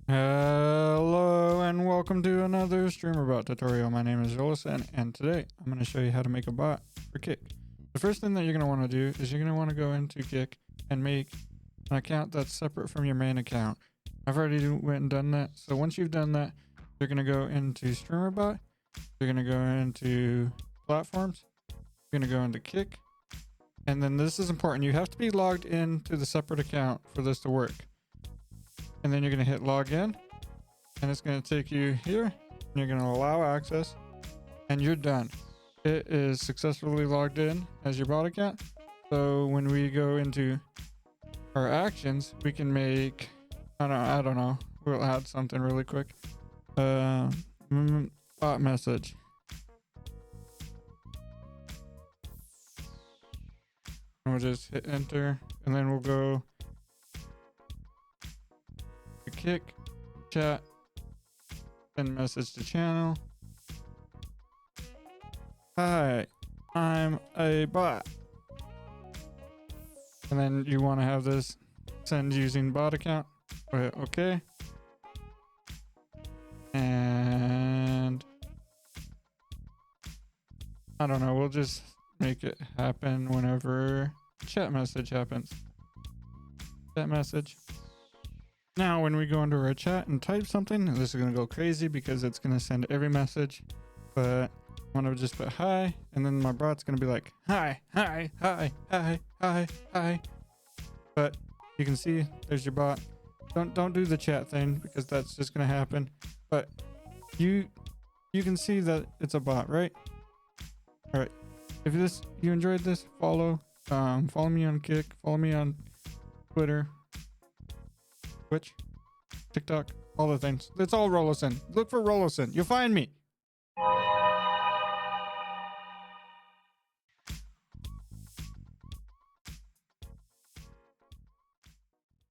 Hello and welcome to another streamerbot tutorial. My name is Jolison and today I'm going to show you how to make a bot for Kick. The first thing that you're going to want to do is you're going to want to go into Kick and make an account that's separate from your main account. I've already went and done that. So once you've done that, you're going to go into streamerbot. You're going to go into platforms. You're going to go into Kick. And then this is important. You have to be logged into the separate account for this to work. And then you're going to hit login and it's going to take you here and you're going to allow access and you're done. It is successfully logged in as your bot account. So when we go into our actions, we can make, I don't know, we'll add something really quick. Bot message. And we'll just hit enter and then we'll go Kick, chat, send message to channel. Hi, I'm a bot. And then you want to have this send using bot account. Hit OK. And I don't know, we'll just make it happen whenever chat message happens. Chat message. Now, when we go into our chat and type something, this is going to go crazy because it's going to send every message. But I'm going to just put hi, and then my bot's going to be like, hi, hi, hi, hi, hi, hi. But you can see there's your bot. Don't do the chat thing because that's just going to happen. But you can see that it's a bot, right? All right. If you enjoyed this, follow me on Kick, follow me on Twitter, Twitch, TikTok, all the things. It's all Rollison. Look for Rollison. You'll find me.